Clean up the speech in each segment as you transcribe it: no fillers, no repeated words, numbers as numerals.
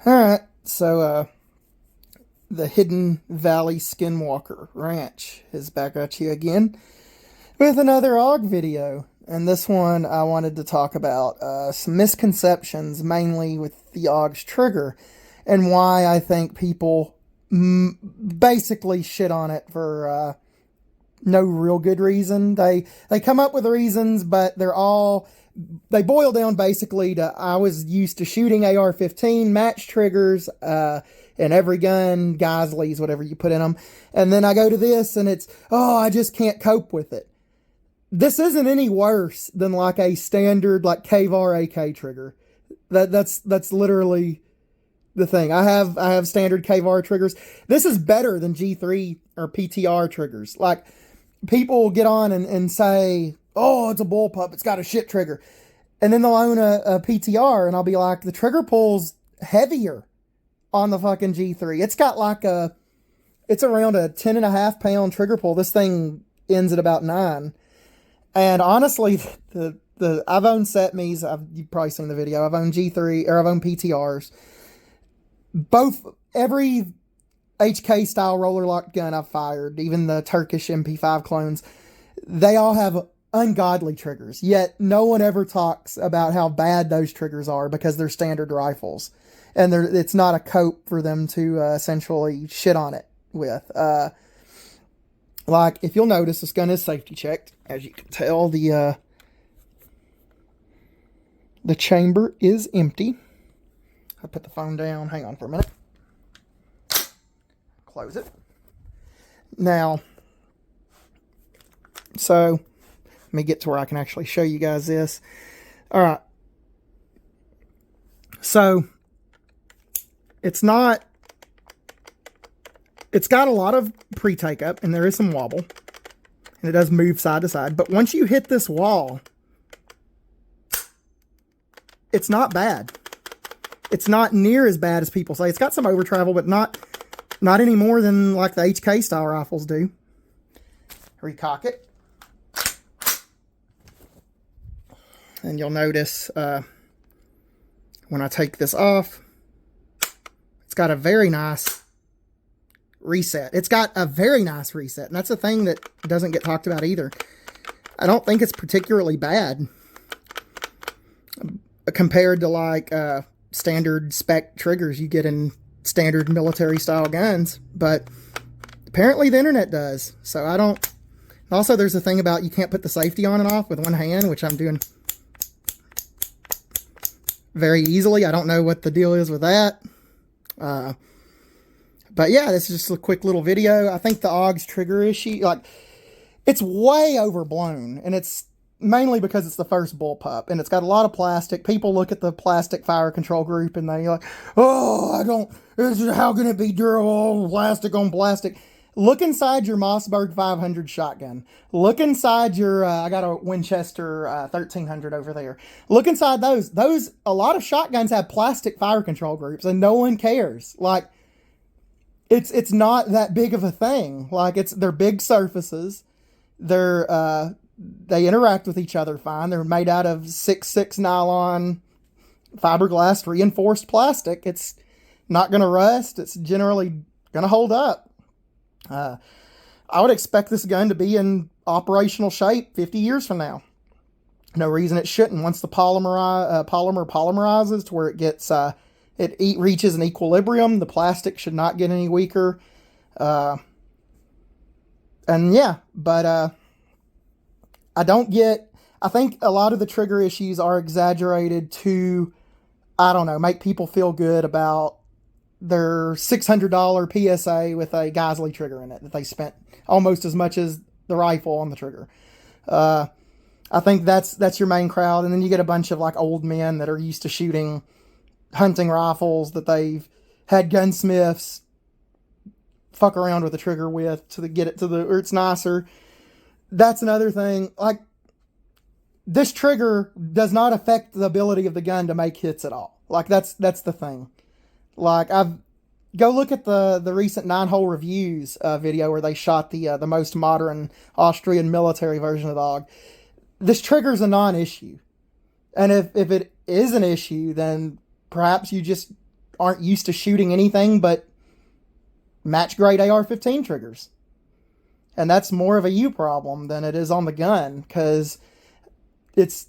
Alright, so the Hidden Valley Skinwalker Ranch is back at you again with another AUG video. And this one I wanted to talk about some misconceptions, mainly with the AUG's trigger, and why I think people basically shit on it for no real good reason. They come up with reasons, but they boil down basically to, I was used to shooting AR-15 match triggers in every gun, Geisleys, whatever you put in them, and then I go to this and it's, oh, I just can't cope with it. This isn't any worse than like a standard like KVAR AK trigger. That's literally the thing. I have standard KVAR triggers. This is better than G3 or PTR triggers. Like, people get on and say, oh, it's a bullpup, it's got a shit trigger. And then they'll own a PTR, and I'll be like, the trigger pull's heavier on the fucking G3. It's got like it's around a 10.5 pound trigger pull. This thing ends at about 9. And honestly, I've owned Setme's, you've probably seen the video, I've owned G3, or I've owned PTRs. Every HK style roller locked gun I've fired, even the Turkish MP5 clones, they all have ungodly triggers, yet no one ever talks about how bad those triggers are because they're standard rifles, and it's not a cope for them to essentially shit on it with. Like, if you'll notice, this gun is safety checked. As you can tell, the chamber is empty. I put the phone down. Hang on for a minute. Close it. Now, so let me get to where I can actually show you guys this. All right. So it's got a lot of pre-take up, and there is some wobble, and it does move side to side. But once you hit this wall, it's not bad. It's not near as bad as people say. It's got some over travel, but not any more than like the HK style rifles do. Recock it. And you'll notice when I take this off, it's got a very nice reset. It's got a very nice reset. And that's a thing that doesn't get talked about either. I don't think it's particularly bad compared to like standard spec triggers you get in standard military style guns, but apparently the internet does. So I don't. Also, there's a thing about you can't put the safety on and off with one hand, which I'm doing very easily. I don't know what the deal is with that. But yeah, this is just a quick little video. I think the AUG's trigger issue, like, it's way overblown, and it's mainly because it's the first bullpup, and it's got a lot of plastic. People look at the plastic fire control group, and they're like, oh, how can it be durable? Plastic on plastic. Look inside your Mossberg 500 shotgun. Look inside your, I got a Winchester 1300 over there. Look inside those. A lot of shotguns have plastic fire control groups, and no one cares. Like, it's not that big of a thing. Like, they're big surfaces. They interact with each other fine. They're made out of 6.6 nylon fiberglass reinforced plastic. It's not going to rust. It's generally going to hold up. I would expect this gun to be in operational shape 50 years from now. No reason it shouldn't. Once the polymer polymerizes to where it gets it reaches an equilibrium, the plastic should not get any weaker. And yeah, but I think a lot of the trigger issues are exaggerated to, I don't know, make people feel good about their $600 PSA with a Geisley trigger in it that they spent almost as much as the rifle on the trigger. I think that's your main crowd. And then you get a bunch of like old men that are used to shooting hunting rifles that they've had gunsmiths fuck around with the trigger with to get it to where it's nicer. That's another thing. Like, this trigger does not affect the ability of the gun to make hits at all. Like, that's the thing. Like, go look at the recent 9-hole reviews video where they shot the most modern Austrian military version of the AUG. This trigger's a non-issue. And if it is an issue, then perhaps you just aren't used to shooting anything but match grade AR-15 triggers. And that's more of a you problem than it is on the gun, because it's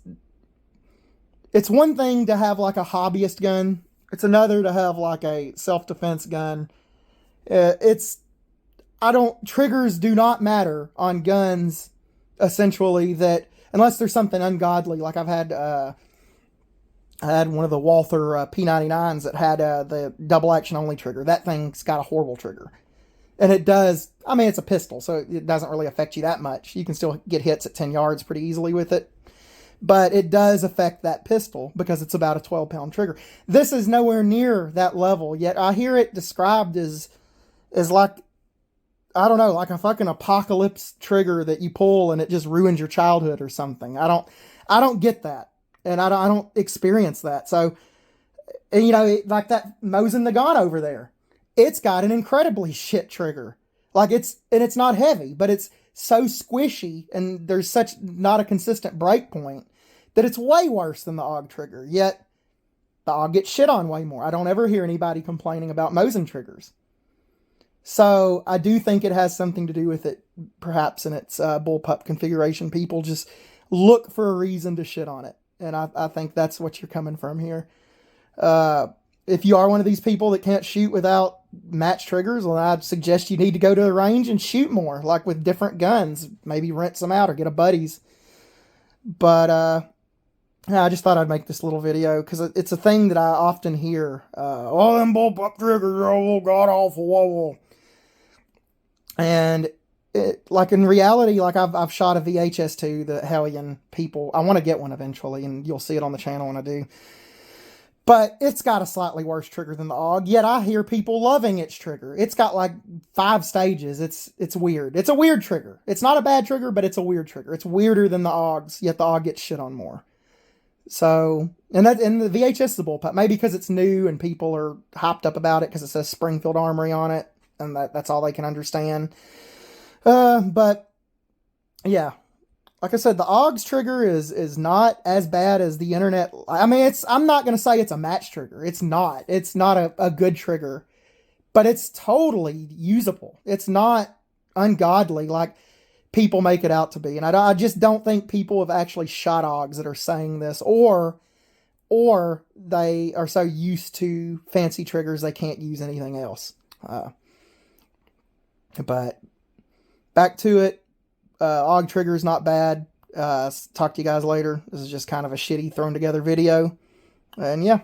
one thing to have like a hobbyist gun. It's another to have like a self-defense gun. Triggers do not matter on guns, essentially, that unless there's something ungodly. Like I had one of the Walther P99s that had the double action only trigger. That thing's got a horrible trigger. And it does, I mean, it's a pistol, so it doesn't really affect you that much. You can still get hits at 10 yards pretty easily with it. But it does affect that pistol because it's about a 12-pound trigger. This is nowhere near that level, yet I hear it described as like, I don't know, like a fucking apocalypse trigger that you pull and it just ruins your childhood or something. I don't get that. And I don't experience that. So, you know, like that Mosin Nagant over there, it's got an incredibly shit trigger. Like it's not heavy, but it's so squishy and there's such not a consistent break point that it's way worse than the AUG trigger. Yet the AUG gets shit on way more. I don't ever hear anybody complaining about Mosin triggers. So I do think it has something to do with it, perhaps in its bullpup configuration. People just look for a reason to shit on it. And I think that's what you're coming from here. If you are one of these people that can't shoot without match triggers, well, I'd suggest you need to go to the range and shoot more, like with different guns. Maybe rent some out or get a buddy's. But I just thought I'd make this little video because it's a thing that I often hear. Oh, them bullpup triggers are all god awful. And like in reality, like I've shot a VHS2, the Hellion people. I want to get one eventually, and you'll see it on the channel when I do. But it's got a slightly worse trigger than the AUG, yet I hear people loving its trigger. It's got like 5 stages. It's weird. It's a weird trigger. It's not a bad trigger, but it's a weird trigger. It's weirder than the AUGs, yet the AUG gets shit on more. So, and the VHS is a bullpup. Maybe because it's new and people are hopped up about it because it says Springfield Armory on it, and that's all they can understand. But yeah. Like I said, the AUG's trigger is not as bad as the internet. I mean, I'm not going to say it's a match trigger. It's not. It's not a good trigger. But it's totally usable. It's not ungodly like people make it out to be. And I just don't think people have actually shot AUGs that are saying this. Or they are so used to fancy triggers they can't use anything else. But back to it. AUG trigger is not bad. Talk to you guys later. This is just kind of a shitty thrown together video. And yeah.